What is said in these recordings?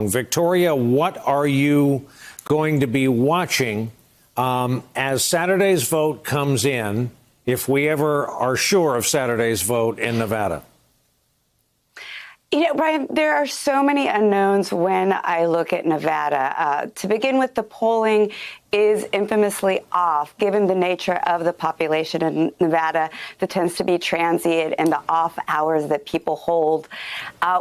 Victoria, what are you going to be watching as Saturday's vote comes in, if we ever are sure of Saturday's vote in Nevada? You know, Brian, there are so many unknowns when I look at Nevada. To begin with, the polling is infamously off, given the nature of the population in Nevada that tends to be transient and the off hours that people hold.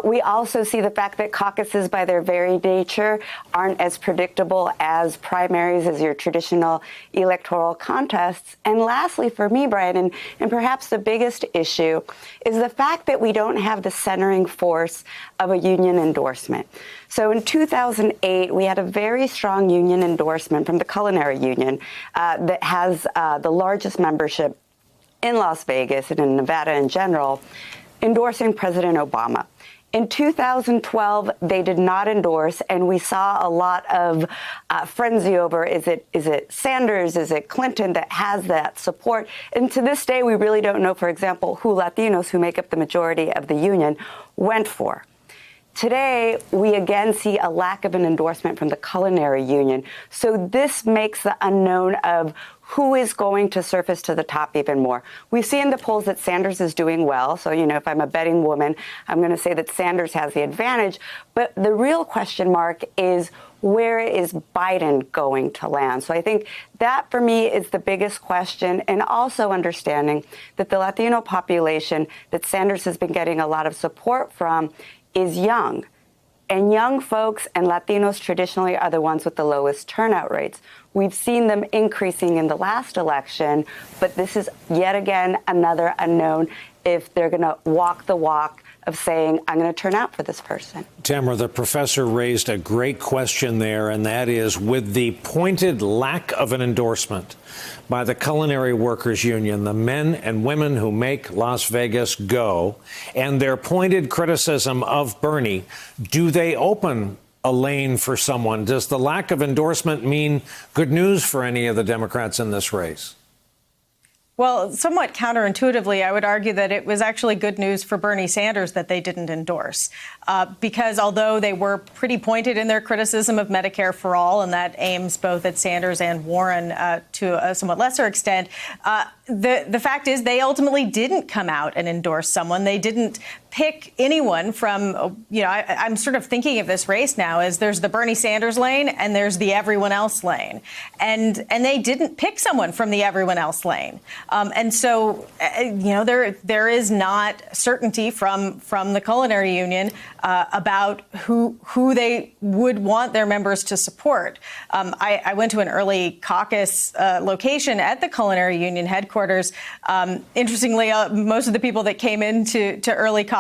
We also see the fact that caucuses, by their very nature, aren't as predictable as primaries, as your traditional electoral contests. And lastly, for me, Brian, and perhaps the biggest issue, is the fact that we don't have the centering force of a union endorsement. So in 2008, we had a very strong union endorsement from the Culinary Union that has the largest membership in Las Vegas and in Nevada in general, endorsing President Obama. In 2012, they did not endorse, and we saw a lot of frenzy over, is it Sanders, is it Clinton that has that support? And to this day, we really don't know, for example, who Latinos, who make up the majority of the union, went for. Today, we again see a lack of an endorsement from the Culinary Union. So this makes the unknown of who is going to surface to the top even more. We see in the polls that Sanders is doing well. So, you know, if I'm a betting woman, I'm going to say that Sanders has the advantage. But the real question mark is, where is Biden going to land? So I think that, for me, is the biggest question, and also understanding that the Latino population that Sanders has been getting a lot of support from is young. And young folks and Latinos traditionally are the ones with the lowest turnout rates. We've seen them increasing in the last election, but this is yet again another unknown if they're going to walk the walk of saying, I'm going to turn out for this person. Tamara, the professor raised a great question there, and that is, with the pointed lack of an endorsement by the Culinary Workers Union, the men and women who make Las Vegas go, and their pointed criticism of Bernie, do they open a lane for someone? Does the lack of endorsement mean good news for any of the Democrats in this race? Well, somewhat counterintuitively, I would argue that it was actually good news for Bernie Sanders that they didn't endorse, because although they were pretty pointed in their criticism of Medicare for All, and that aims both at Sanders and Warren to a somewhat lesser extent, the fact is they ultimately didn't come out and endorse someone. They didn't pick anyone from, you know, I'm sort of thinking of this race now as there's the Bernie Sanders lane and there's the everyone else lane. And they didn't pick someone from the everyone else lane. And so, you know, there is not certainty from the Culinary Union about who they would want their members to support. I went to an early caucus location at the Culinary Union headquarters. Interestingly, most of the people that came into early caucus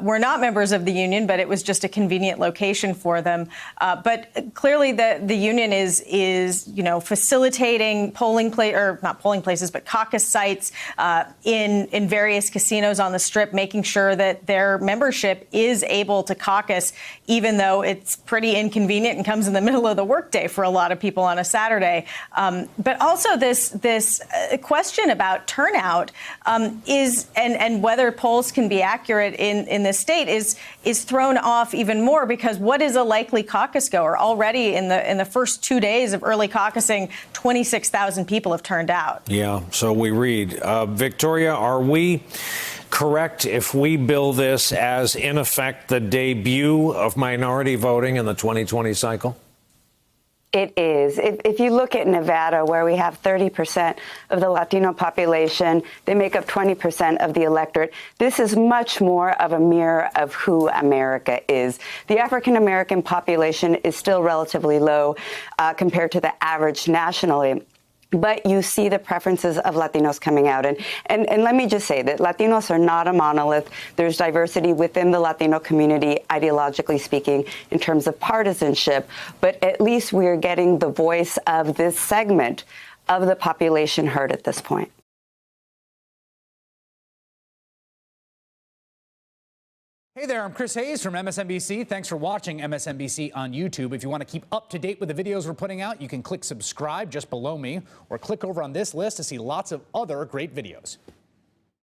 were not members of the union, but it was just a convenient location for them. But clearly, the union is you know, facilitating not polling places, but caucus sites in various casinos on the Strip, making sure that their membership is able to caucus, even though it's pretty inconvenient and comes in the middle of the workday for a lot of people on a Saturday. But also this question about turnout is and whether polls can be accurate in this state is thrown off even more, because what is a likely caucus goer? Already in the first 2 days of early caucusing, 26,000 people have turned out. Yeah, so we read. Victoria, are we correct if we bill this as, in effect, the debut of minority voting in the 2020 cycle? It is. If you look at Nevada, where we have 30% of the Latino population, they make up 20% of the electorate. This is much more of a mirror of who America is. The African-American population is still relatively low compared to the average nationally. But you see the preferences of Latinos coming out. And let me just say that Latinos are not a monolith. There's diversity within the Latino community, ideologically speaking, in terms of partisanship. But at least we are getting the voice of this segment of the population heard at this point. Hey there, I'm Chris Hayes from MSNBC. Thanks for watching MSNBC on YouTube. If you want to keep up to date with the videos we're putting out, you can click subscribe just below me, or click over on this list to see lots of other great videos.